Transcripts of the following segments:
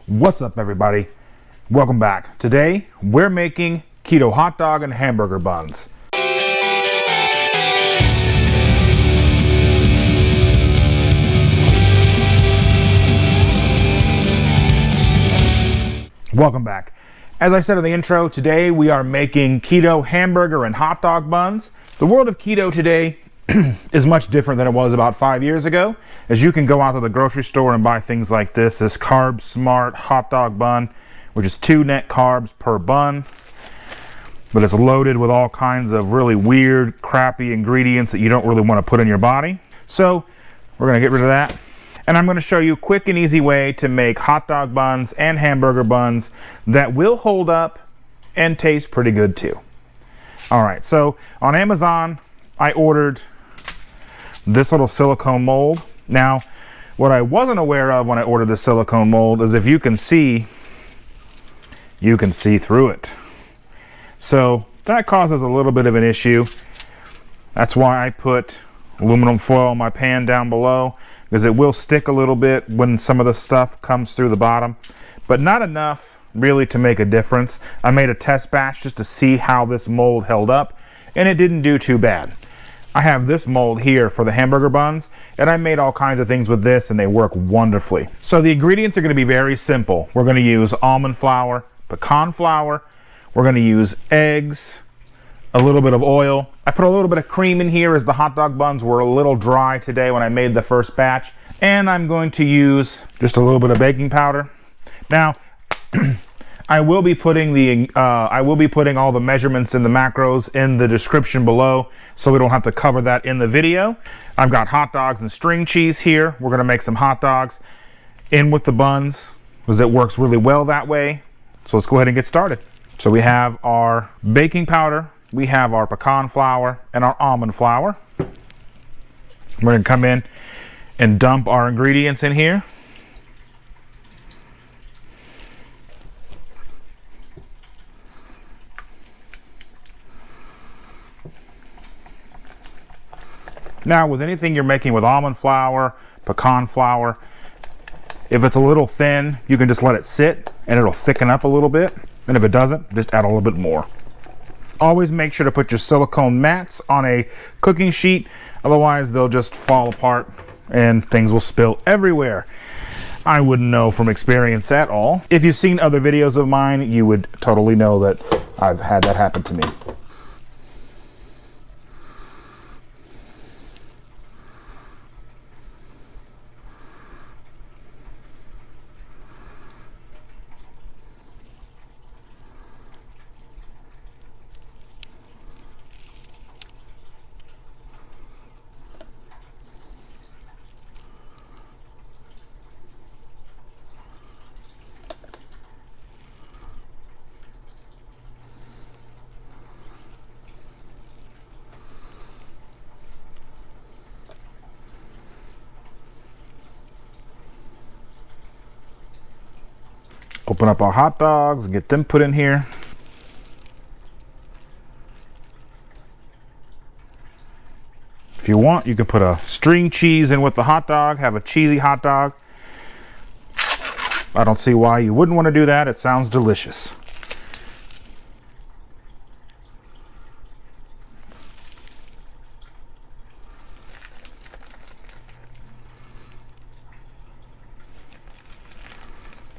What's up, everybody? Welcome back. Today we're making keto hot dog and hamburger buns. Welcome back. As I said in the intro, today we are making keto hamburger and hot dog buns. The world of keto today is much different than it was about 5 years ago, as you can go out to the grocery store and buy things like this Carb Smart hot dog bun, which is 2 net carbs per bun, but it's loaded with all kinds of really weird, crappy ingredients that you don't really want to put in your body. So we're going to get rid of that. And I'm going to show you a quick and easy way to make hot dog buns and hamburger buns that will hold up and taste pretty good too. All right, so on Amazon, I ordered this little silicone mold. Now, what I wasn't aware of when I ordered this silicone mold is if you can see through it. So that causes a little bit of an issue. That's why I put aluminum foil on my pan down below, because it will stick a little bit when some of the stuff comes through the bottom, but not enough really to make a difference. I made a test batch just to see how this mold held up, and it didn't do too bad. I have this mold here for the hamburger buns, and I made all kinds of things with this, and they work wonderfully. So the ingredients are going to be very simple. We're going to use almond flour, pecan flour, we're going to use eggs, a little bit of oil. I put a little bit of cream in here as the hot dog buns were a little dry today when I made the first batch. And I'm going to use just a little bit of baking powder. Now, I will be putting all the measurements and the macros in the description below, so we don't have to cover that in the video. I've got hot dogs and string cheese here. We're gonna make some hot dogs in with the buns, because it works really well that way. So let's go ahead and get started. So we have our baking powder, we have our pecan flour and our almond flour. We're gonna come in and dump our ingredients in here. Now, with anything you're making with almond flour, pecan flour, if it's a little thin, you can just let it sit and it'll thicken up a little bit. And if it doesn't, just add a little bit more. Always make sure to put your silicone mats on a cooking sheet, otherwise they'll just fall apart and things will spill everywhere. I wouldn't know from experience at all. If you've seen other videos of mine, you would totally know that I've had that happen to me. Open up our hot dogs and get them put in here. If you want, you can put a string cheese in with the hot dog, have a cheesy hot dog. I don't see why you wouldn't want to do that. It sounds delicious.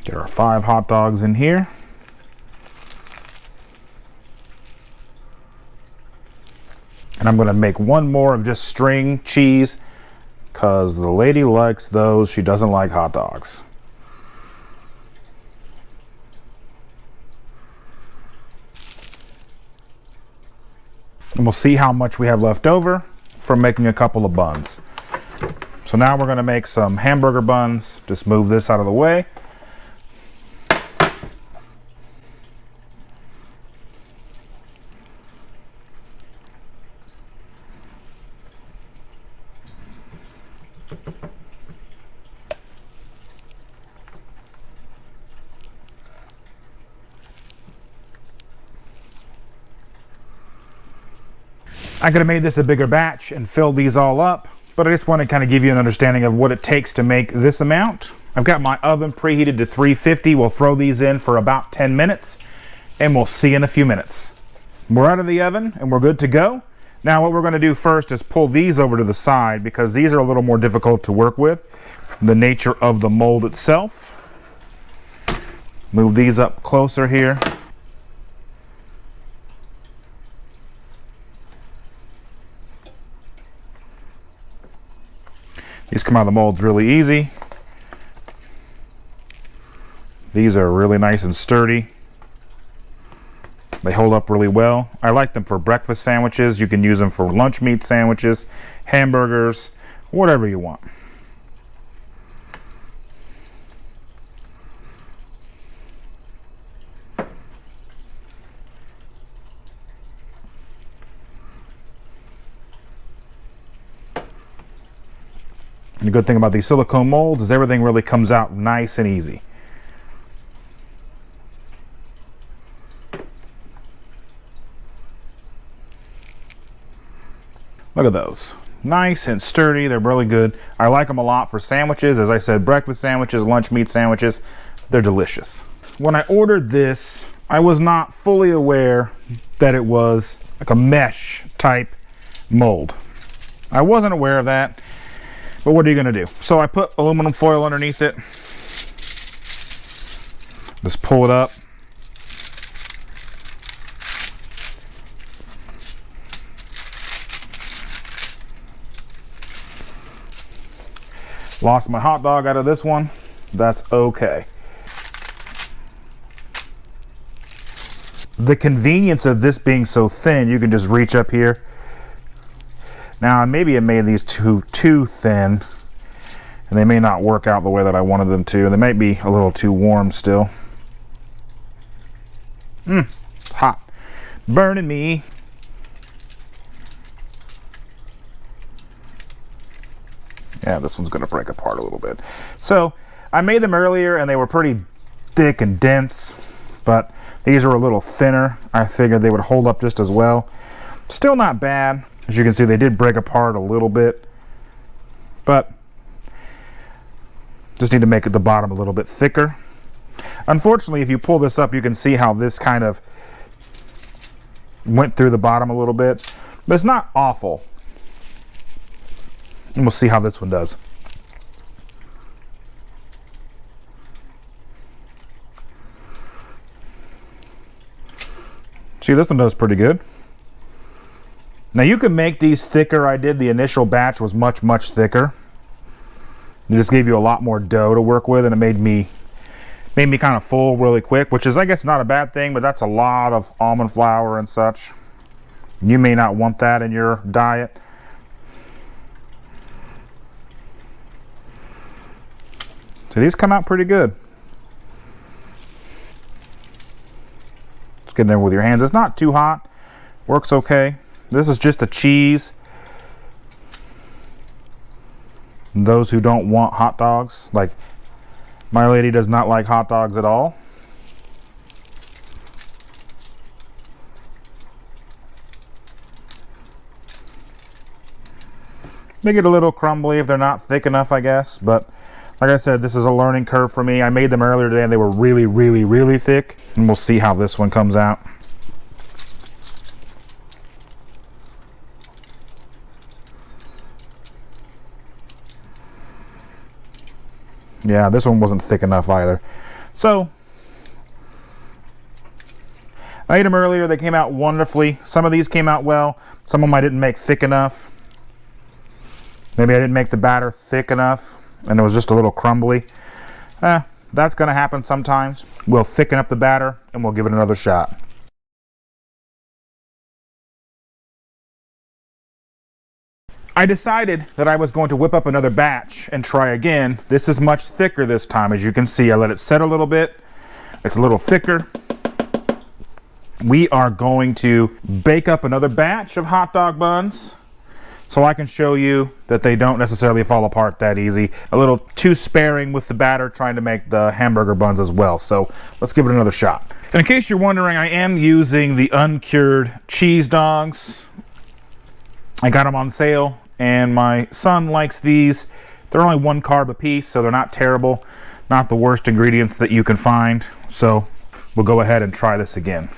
There are 5 hot dogs in here. And I'm going to make one more of just string cheese, because the lady likes those. She doesn't like hot dogs. And we'll see how much we have left over from making a couple of buns. So now we're going to make some hamburger buns. Just move this out of the way. I could have made this a bigger batch and filled these all up, but I just want to kind of give you an understanding of what it takes to make this amount. I've got my oven preheated to 350. We'll throw these in for about 10 minutes and we'll see you in a few minutes. We're out of the oven and we're good to go. Now what we're going to do first is pull these over to the side because these are a little more difficult to work with. The nature of the mold itself. Move these up closer here. These come out of the molds really easy. These are really nice and sturdy. They hold up really well. I like them for breakfast sandwiches. You can use them for lunch meat sandwiches, hamburgers, whatever you want. And the good thing about these silicone molds is everything really comes out nice and easy. Look at those. Nice and sturdy. They're really good. I like them a lot for sandwiches. As I said, breakfast sandwiches, lunch meat sandwiches. They're delicious. When I ordered this, I was not fully aware that it was like a mesh type mold. I wasn't aware of that, but what are you gonna do? So I put aluminum foil underneath it. Just pull it up. Lost my hot dog out of this one. That's okay. The convenience of this being so thin, you can just reach up here. Now, maybe I made these too thin, and they may not work out the way that I wanted them to. They might be a little too warm still. Hot. Burning me. Yeah, this one's gonna break apart a little bit. So I made them earlier and they were pretty thick and dense, but these are a little thinner. I figured they would hold up just as well. Still not bad. As you can see, they did break apart a little bit, but just need to make the bottom a little bit thicker. Unfortunately, if you pull this up, you can see how this kind of went through the bottom a little bit, but it's not awful. And we'll see how this one does. See, this one does pretty good. Now you can make these thicker. I did. The initial batch was much thicker. It just gave you a lot more dough to work with, and it made me kind of full really quick, which is, I guess, not a bad thing, but that's a lot of almond flour and such. You may not want that in your diet. So these come out pretty good. Just get in there with your hands. It's not too hot. Works okay. This is just a cheese. And those who don't want hot dogs, like my lady does not like hot dogs at all. They get a little crumbly if they're not thick enough, I guess, but like I said, this is a learning curve for me. I made them earlier today and they were really thick, and we'll see how this one comes out. Yeah, this one wasn't thick enough either. So I ate them earlier. They came out wonderfully. Some of these came out well. Some of them I didn't make thick enough. Maybe I didn't make the batter thick enough and it was just a little crumbly. That's going to happen sometimes. We'll thicken up the batter and we'll give it another shot. I decided that I was going to whip up another batch and try again. This is much thicker this time. As you can see, I let it set a little bit. It's a little thicker. We are going to bake up another batch of hot dog buns so I can show you that they don't necessarily fall apart that easy. A little too sparing with the batter trying to make the hamburger buns as well. So let's give it another shot. And in case you're wondering, I am using the uncured cheese dogs. I got them on sale and my son likes these. They're only 1 carb a piece, so they're not terrible. Not the worst ingredients that you can find. So we'll go ahead and try this again.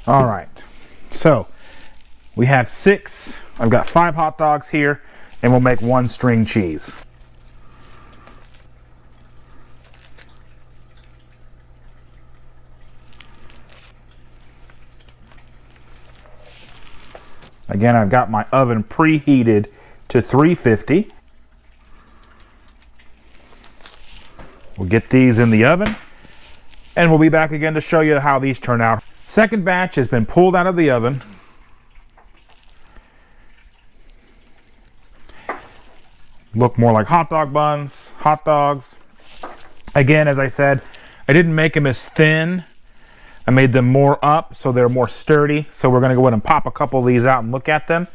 All right, so we have 6. I've got 5 hot dogs here, and we'll make 1 string cheese. Again, I've got my oven preheated to 350. We'll get these in the oven, and we'll be back again to show you how these turn out. Second batch has been pulled out of the oven. Look more like hot dog buns, hot dogs. Again, as I said, I didn't make them as thin. I made them more up so they're more sturdy. So we're gonna go ahead and pop a couple of these out and look at them.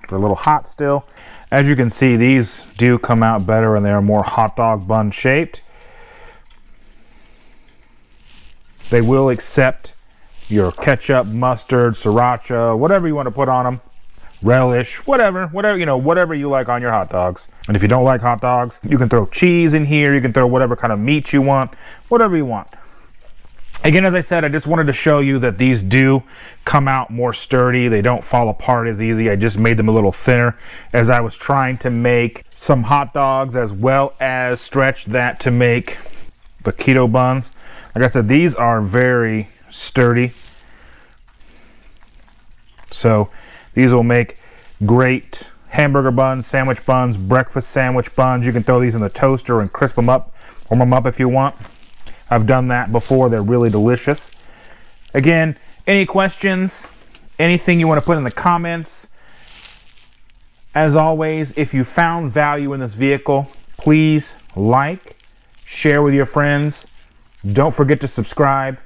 They're a little hot still. As you can see, these do come out better and they're more hot dog bun shaped. They will accept your ketchup, mustard, sriracha, whatever you want to put on them. Relish, whatever, you know, whatever you like on your hot dogs. And if you don't like hot dogs, you can throw cheese in here. You can throw whatever kind of meat you want, whatever you want. Again, as I said, I just wanted to show you that these do come out more sturdy. They don't fall apart as easy. I just made them a little thinner as I was trying to make some hot dogs as well as stretch that to make the keto buns. Like I said, these are very sturdy. So these will make great hamburger buns, sandwich buns, breakfast sandwich buns. You can throw these in the toaster and crisp them up, warm them up if you want. I've done that before. They're really delicious. Again, any questions, anything you want to put in the comments. As always, if you found value in this vehicle, please like, share with your friends. Don't forget to subscribe,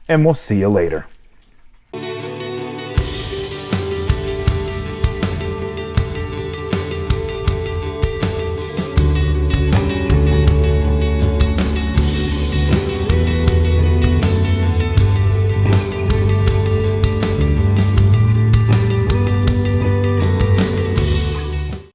and we'll see you later.